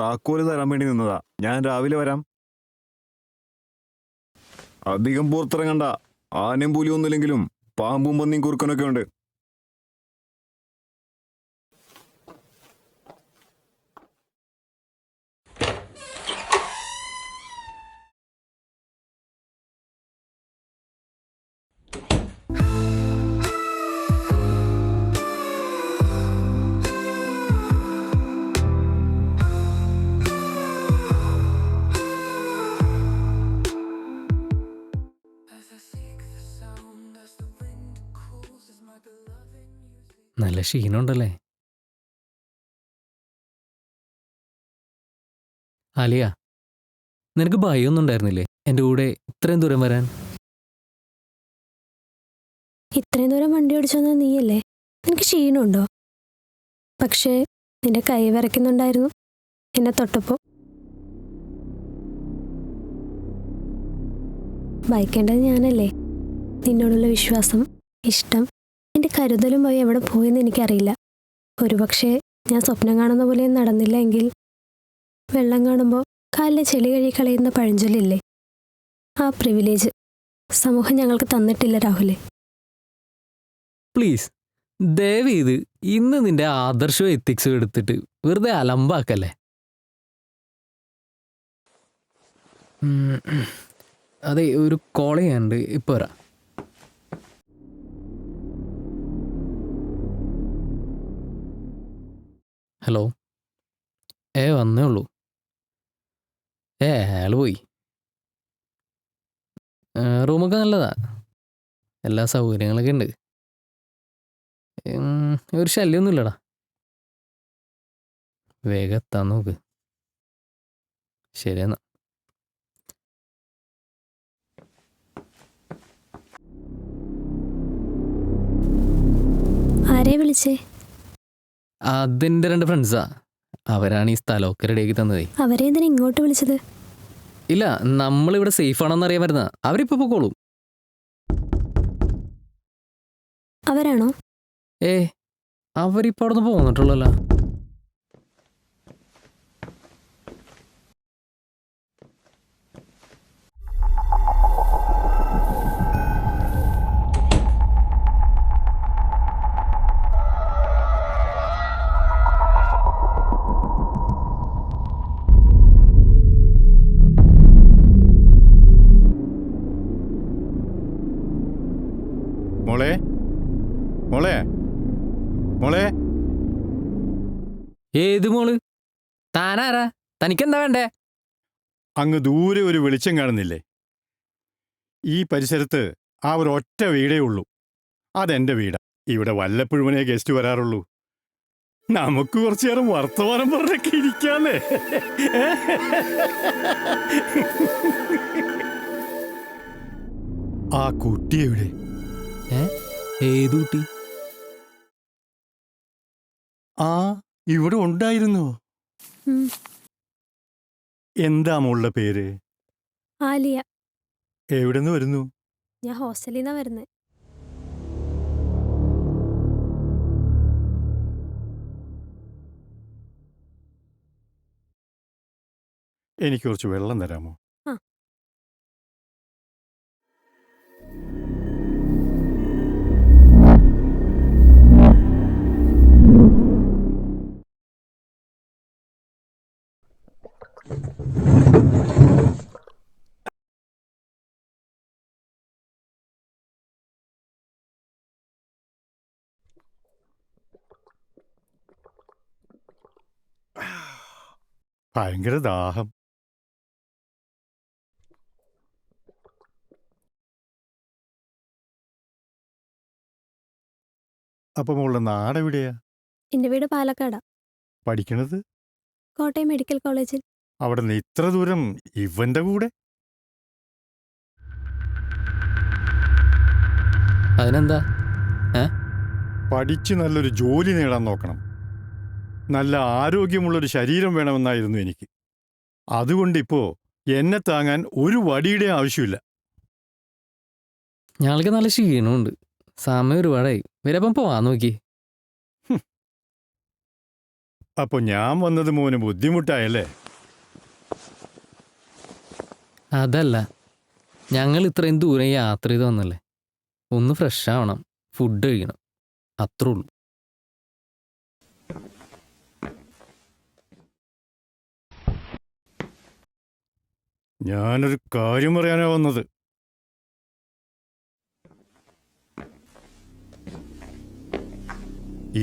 താക്കോല് തരാൻ വേണ്ടി നിന്നതാ. ഞാൻ രാവിലെ വരാം. അധികം പുറത്തിറങ്ങണ്ട. ആനയും പുലിയും ഒന്നുമില്ലെങ്കിലും പാമ്പും പന്നിയും കുറുക്കനൊക്കെ ഉണ്ട്. നല്ല ക്ഷീണമുണ്ടല്ലേ ആലിയ? നിനക്ക് ഭയമൊന്നും ഉണ്ടായിരുന്നില്ലേ എൻ്റെ കൂടെ ഇത്രയും ദൂരം വരാൻ? ഇത്രയും ദൂരം വണ്ടി ഓടിച്ചോന്നത് നീയല്ലേ? നിനക്ക് ക്ഷീണമുണ്ടോ? പക്ഷേ നിന്റെ കൈ വിറയ്ക്കുന്നുണ്ടായിരുന്നു എന്നെ തൊട്ടപ്പോ. ഭയക്കേണ്ടത് ഞാനല്ലേ? നിന്നോടുള്ള വിശ്വാസം, ഇഷ്ടം, എൻ്റെ കരുതലും പോയി എവിടെ പോയെന്ന് എനിക്കറിയില്ല. ഒരുപക്ഷെ ഞാൻ സ്വപ്നം കാണുന്ന പോലെ നടന്നില്ല എങ്കിൽ വെള്ളം കാണുമ്പോൾ കാലിലെ ചെളി കഴുകി കളയുന്ന പഴഞ്ചൊല്ലില്ലേ, ആ പ്രിവിലേജ് സമൂഹം ഞങ്ങൾക്ക് തന്നിട്ടില്ല രാഹുലെ. പ്ലീസ് ദയവ് ചെയ്ത് ഇന്ന് നിന്റെ ആദർശവും എത്തിക്സും എടുത്തിട്ട് വെറുതെ അലമ്പാക്കല്ലേ. അതെ, ഒരു കോൾ ചെയ്യാനുണ്ട്, ഇപ്പോൾ വരാം. ഹലോ. വന്നേ ഉള്ളൂ. അയാൾ പോയി. റൂമൊക്കെ നല്ലതാ, എല്ലാ സൗകര്യങ്ങളൊക്കെ ഉണ്ട്. ഒരു ശല്യമൊന്നുമില്ലടാ. വേഗം എത്താൻ നോക്ക്. ശരിയെന്നാ. ആരെ വിളിച്ചേ? അതിൻ്റെ 2 ഫ്രണ്ട്സാ. അവരാണ് ഈ സ്ഥലമൊക്കെ റെഡിയാക്കി തന്നതേ. അവരെ എന്തിനാ ഇങ്ങോട്ട് വിളിച്ചത്? ഇല്ല, നമ്മളിവിടെ സേഫ് ആണെന്ന് അറിയാൻ വരുന്ന. അവരിപ്പോൾ പൊക്കോളും. അവരാണോ? അവരിപ്പോൾ അവിടെ നിന്ന് പോന്നിട്ടുള്ളല്ലോ. മോളെ, മോളെ, മോളെ. ഏത് മോള്? താനാരാ? തനിക്കെന്താ വേണ്ടേ? അങ്ങ് ദൂരെ ഒരു വെളിച്ചം കാണുന്നില്ലേ? ഈ പരിസരത്ത് ആ ഒരു ഒറ്റ വീടേ ഉള്ളൂ. അതെന്റെ വീടാ. ഇവിടെ വല്ലപ്പോഴുമേ ഗസ്റ്റ് വരാറുള്ളൂ. നമുക്ക് കുറച്ചു നേരം വർത്തമാനം പറഞ്ഞൊക്കെ ഇരിക്കാന്നേ. ആ കുട്ടി എവിടെ? ഏത് കുട്ടി? ആ, ഇവിടെ ഉണ്ടായിരുന്നു. എന്താ മോളുടെ പേര്? ആലിയ. എവിടെന്ന് വരുന്നു? ഞാൻ ഹോസ്റ്റലിൽ നിന്നാ വരുന്നത്. എനിക്ക് കുറച്ച് വെള്ളം തരാമോ? ഭയങ്കര ദാഹം. അപ്പൊ മോളുടെ നാടെവിടെയാ? എൻ്റെ വീട് പാലക്കാടാ. പഠിക്കണത്? കോട്ടയം മെഡിക്കൽ കോളേജിൽ. അവിടെ നിന്ന് ഇത്ര ദൂരം ഇവന്റെ കൂടെ? അതിനെന്താ? പഠിച്ച് നല്ലൊരു ജോലി നേടാൻ നോക്കണം. നല്ല ആരോഗ്യമുള്ളൊരു ശരീരം വേണമെന്നായിരുന്നു എനിക്ക്. അതുകൊണ്ടിപ്പോ എന്നെ താങ്ങാൻ ഒരു വടിയുടെ ആവശ്യമില്ല. ഞങ്ങൾക്ക് നല്ല ക്ഷീണമുണ്ട്, സമയം ഒരുപാടായി. വരപ്പം പോവാൻ നോക്കി. അപ്പൊ ഞാൻ വന്നത് മോന് ബുദ്ധിമുട്ടായല്ലേ? അതല്ല, ഞങ്ങൾ ഇത്രയും ദൂരം യാത്ര ചെയ്ത് വന്നല്ലേ, ഒന്ന് ഫ്രഷ് ആവണം, ഫുഡ് കഴിക്കണം, അത്രേ ഉള്ളൂ. ഞാനൊരു കാര്യം പറയാനാ വന്നത്.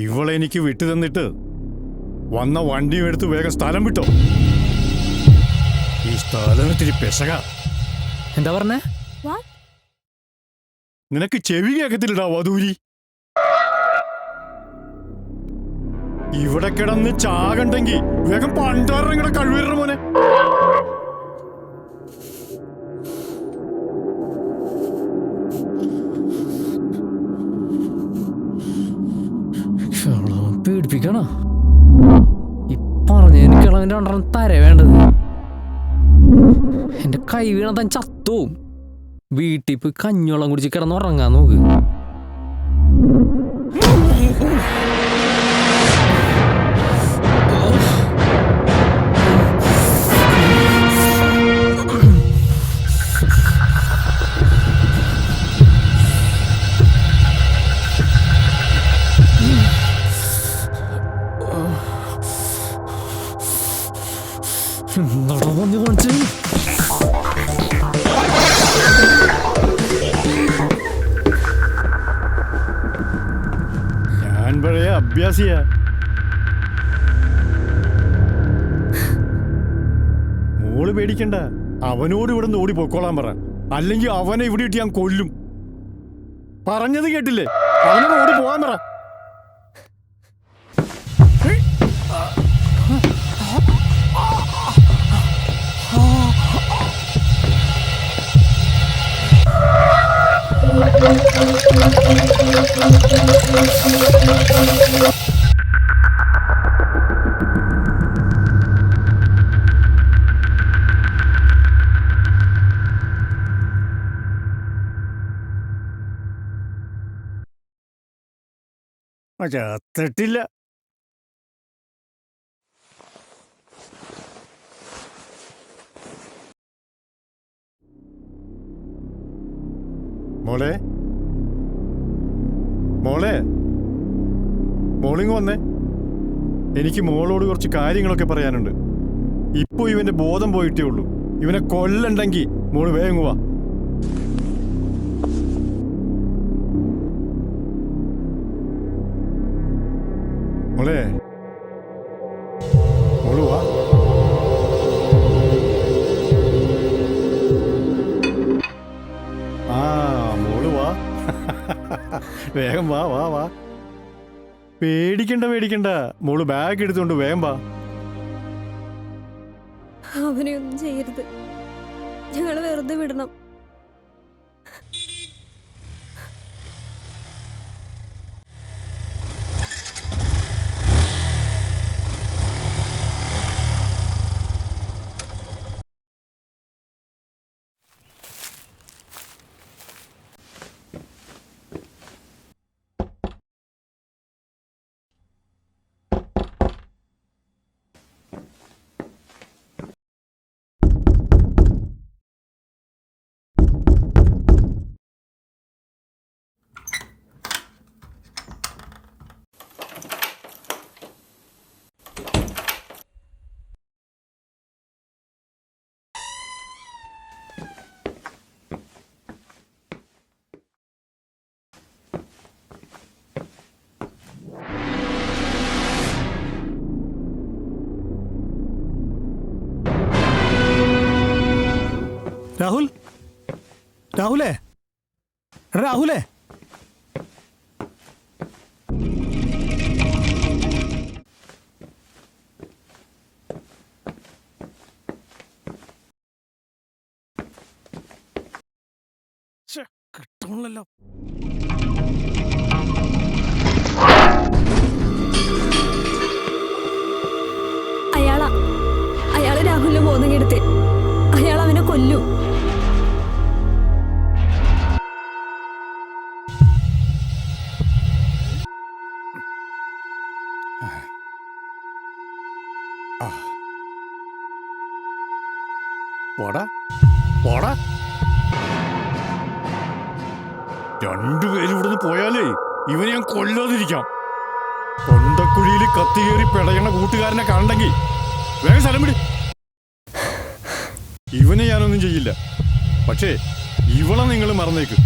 ഇവളെ എനിക്ക് വിട്ടു തന്നിട്ട് വന്ന വണ്ടിയും എടുത്ത് വേഗം സ്ഥലം വിട്ടോ. ഈ സ്ഥലം ഇത്തിരി പെശക. എന്താ പറഞ്ഞേ? നിനക്ക് ചെവി കേക്കത്തില്ലടാ വധൂരി. ഇവിടെ കിടന്ന് ചാകണ്ടെങ്കി വേഗം പണ്ടാറിങ്ങടെ കഴിവേറ മോനെ. പീഡിപ്പിക്കണോ? ഈ പറഞ്ഞ എനിക്ക് ഇളവിന്റെ രണ്ടെണ്ണം തര വേണ്ടത്. എന്റെ കൈ വീണ താൻ ചത്തോവും. വീട്ടിൽ പോയി കഞ്ഞോളം കുടിച്ച് കിടന്നുറങ്ങാൻ നോക്ക്. ഞാൻ പഴയ അഭ്യാസിയാ. മോള് പേടിക്കണ്ട, അവനോട് ഇവിടെ നിന്ന് ഓടി പൊക്കോളാൻ പറ. അല്ലെങ്കിൽ അവനെ ഇവിടെ ഇട്ട് ഞാൻ കൊല്ലും. പറഞ്ഞത് കേട്ടില്ലേ? അവനോട് ഓടി പോകാൻ പറ. ചത്തിട്ടില്ല. മോളെ, മോളെ, മോളിങ് വന്നേ. എനിക്ക് മോളോട് കുറച്ച് കാര്യങ്ങളൊക്കെ പറയാനുണ്ട്. ഇപ്പൊ ഇവന്റെ ബോധം പോയിട്ടേ ഉള്ളൂ. ഇവനെ കൊല്ലണ്ടെങ്കിൽ മോള് വേഗം വാ. മോളെ, മോള് വാ. ആ മോള് വാ. വേഗം വാ വാ വാ. പേടിക്കണ്ട. മോള് ബാഗ് എടുത്തോണ്ട് വേഗം വാ. അവനെ ഒന്നും ചെയ്യരുത്. ഞങ്ങൾ വെറുതെ വിടണം. രാഹുൽ, രാഹുലേ, രാഹുലേ, കിട്ടണല്ലോ. അയാള് രാഹുലിന് ബോധം കെടുത്തി. അയാൾ അവനെ കൊല്ലും. രണ്ടുപേരും ഇവിടുന്ന് പോയാലേ ഇവനെ ഞാൻ കൊല്ലാതിരിക്കാം. തൊണ്ടക്കുഴിയിൽ കത്തിയേറി പിടയണ കൂട്ടുകാരനെ കണ്ടെങ്കിൽ വേഗം സ്ഥലം വിട്. ഇവനെ ഞാനൊന്നും ചെയ്യില്ല. പക്ഷേ ഇവളെ നിങ്ങൾ മറന്നേക്ക്.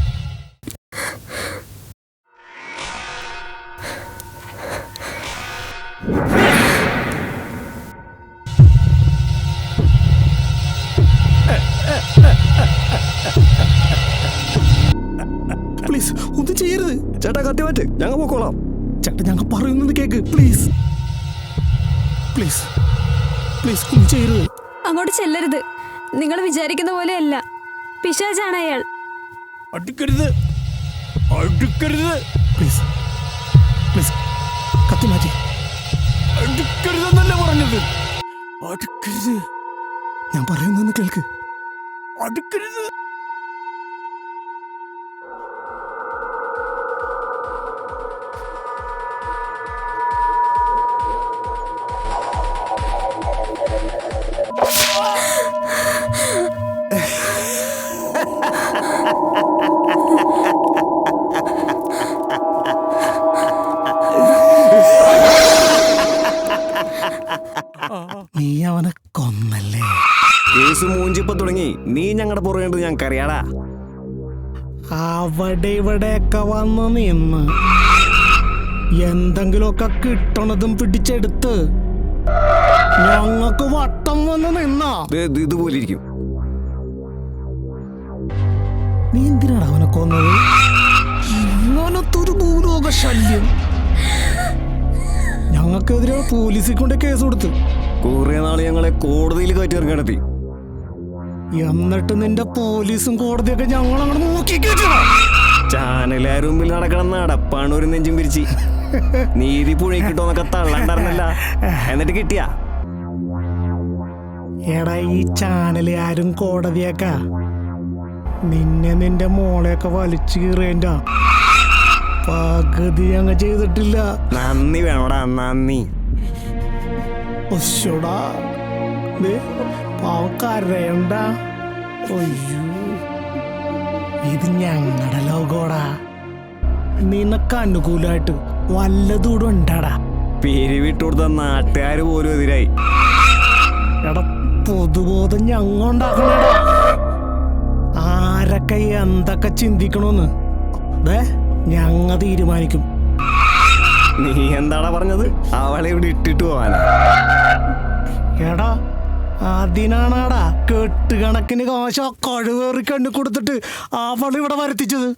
പ്ലീസ് ഒന്നും ചെയ്യരുത് ചേട്ടാ കത്തി മാറ്റ്, ഞങ്ങൾ പോക്കോളാം. ചേട്ടാ ഞങ്ങൾ പറയുന്നത് കേക്ക്. പ്ലീസ് പ്ലീസ് പ്ലീസ് ഒന്നും ചെയ്യരുത്. അങ്ങോട്ട് ചെല്ലരുത്. നിങ്ങൾ വിചാരിക്കുന്ന പോലെയല്ല. പിശാചാണ് അയാൾ. അടുക്കരുത്, അടുക്കരുത്, പ്ലീസ് പ്ലീസ് കത്തി മാറ്റി. അടുക്കരുതെന്നല്ല പറഞ്ഞത്. അടുക്കരുത്, ഞാൻ പറയുന്നൊന്ന് കേൾക്ക്. അടുക്കരുത്. നീ അവനെ കൊന്നല്ലേ? കേസ് മൂഞ്ചിപ്പോ തുടങ്ങി. നീ ഞങ്ങളുടെ പുറകേണ്ടത് ഞങ്ങൾക്കറിയാടാ. അവിടെ ഇവിടെയൊക്കെ വന്ന് നിന്ന് എന്തെങ്കിലുമൊക്കെ കിട്ടണതും പിടിച്ചെടുത്ത് ഞങ്ങൾക്ക് വട്ടം വന്ന് നിന്നാ ഇതുപോലെ ഇരിക്കും. നീ എന്തിനാണ് അവനെ കൊന്നത്? ഇങ്ങനത്തൊരു ഭൂലോക ശല്യം. ഞങ്ങൾക്കെതിരെ പോലീസിൽ കൊണ്ട് കേസ് കൊടുത്ത് കുറെ നാള് ഞങ്ങളെ കോടതിയിൽ കയറ്റി ഇറങ്ങി. എന്നിട്ട് നിന്റെ പോലീസും കോടതിയൊക്കെ ഞങ്ങൾ അങ്ങോട്ട് നോക്കി ചാനലാരുടെ മുമ്പിൽ നടക്കണം നടപ്പാണ് ഒരു നെഞ്ചും പിരിച്ച്. നീതി പുഴയിൽ കിട്ടോന്നൊക്കെ തള്ളണ്ടായിരുന്നല്ല, എന്നിട്ട് കിട്ടിയാ? എടാ ഈ ചാനല് ആരും കോടതിയൊക്കെ നിന്നെ നിന്റെ മോളെയൊക്കെ വലിച്ചു കീറേണ്ട പകുതി ഞങ്ങൾ ചെയ്തിട്ടില്ല. നന്ദി വേണോടാ, നന്ദി. ഒശോടാ പാവം കരയണ്ട. അയ്യോ ഇത് ഞങ്ങളുടെ ലോകോടാ. നിനക്ക് അനുകൂലമായിട്ട് വല്ലതൂടെ ഉണ്ടാടാ. പിരിവിട്ടുകൊടുത്ത നാട്ടുകാർ പോലും എതിരായി. എടാ പൊതുബോധം ഞങ്ങൾ ഉണ്ടാക്കണടാ. ആരൊക്കെ എന്തൊക്കെ ചിന്തിക്കണോന്ന് ഞങ്ങൾ തീരുമാനിക്കും. നീ എന്താടാ പറഞ്ഞത്? അവളെ ഇവിടെ ഇട്ടിട്ട് പോവാനാ? എടാ അതിനാണാടാ കെട്ടുകണക്കിന് കാശ കഴിവേറി കണ്ണു കൊടുത്തിട്ട് അവളിവിടെ വരുത്തിച്ചത്.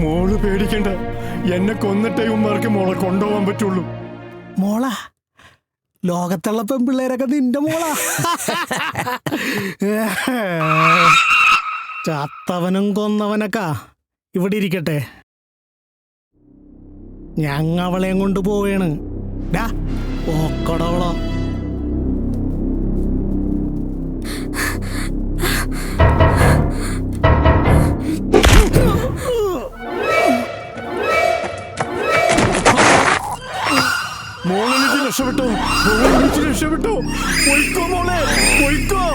മോള് പേടിക്കണ്ട, എന്നെ കൊന്നിട്ടേ ഉമ്മാർക്ക് മോളെ കൊണ്ടുപോകാൻ പറ്റുള്ളൂ. മോള ലോകത്തുള്ള പെൺപിള്ളേരൊക്കെ നിന്റെ മോളാ. ചത്തവനും കൊന്നവനൊക്കെ ഇവിടെ ഇരിക്കട്ടെ. ഞങ്ങ അവളെയും കൊണ്ട് പോവേണ്. ഓക്കടവളോ മോളെനിക്ക് രക്ഷപ്പെട്ടോ, മോളെനിക്ക് രക്ഷപ്പെട്ടോ. പൊയ്ക്കോ മോളെ, പൊയ്ക്കോ.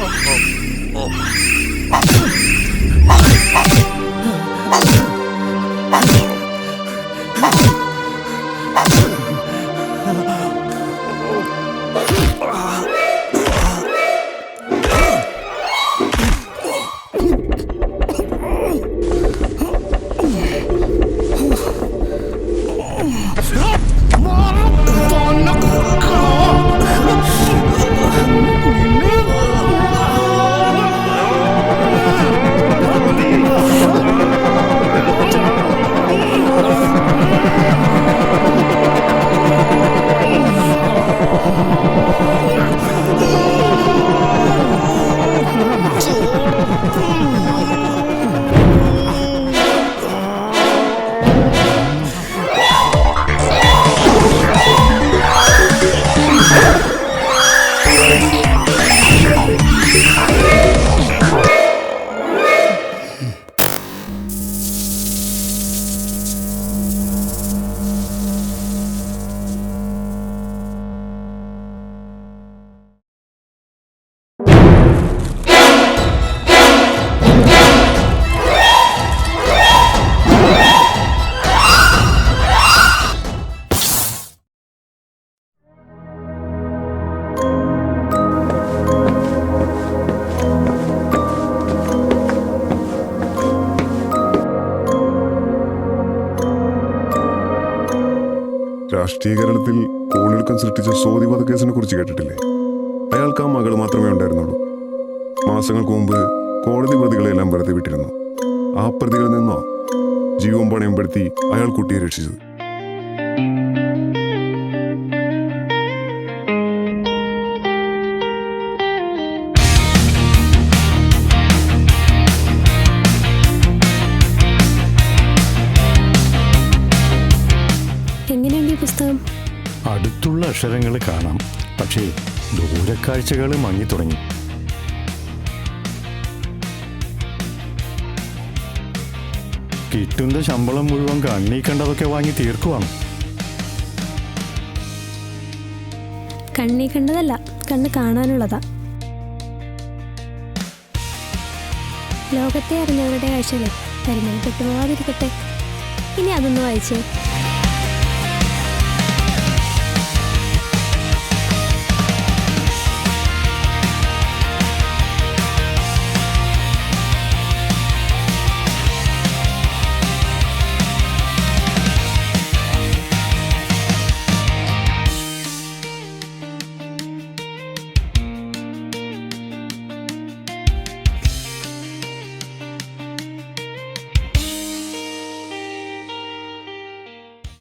രാഷ്ട്രീയ കേരളത്തിൽ കോളിളക്കം സൃഷ്ടിച്ച സോദി വധക്കേസിനെ കുറിച്ച് കേട്ടിട്ടില്ലേ? അയാൾക്ക് ആ മകൾ മാത്രമേ ഉണ്ടായിരുന്നുള്ളൂ. മാസങ്ങൾക്ക് മുമ്പ് കോടതി പ്രതികളെല്ലാം വെറുതെ വിട്ടിരുന്നു. ആ പ്രതികളിൽ നിന്നോ ജീവൻ പണയപ്പെടുത്തി അയാൾ കുട്ടിയെ രക്ഷിച്ചത്. എങ്ങനെയുണ്ട് ഈ പുസ്തകം? അടുത്തുള്ള അക്ഷരങ്ങൾ കാണാം, പക്ഷേ ദൂരക്കാഴ്ചകൾ മങ്ങിത്തുടങ്ങി. കിട്ടുന്ന ശമ്പളം മുഴുവൻ കണ്ണീ കണ്ടതൊക്കെ വാങ്ങി തീർക്കുവാണ്. കണ്ണീ കണ്ടതല്ല, കണ്ണ് കാണാനുള്ളതാ. ലോകത്തെ അറിഞ്ഞവരുടെ കാഴ്ചകളെ പരിമളപ്പെട്ടു പോവാതിരിക്കട്ടെ. ഇനി അതൊന്ന് വായിച്ചേ.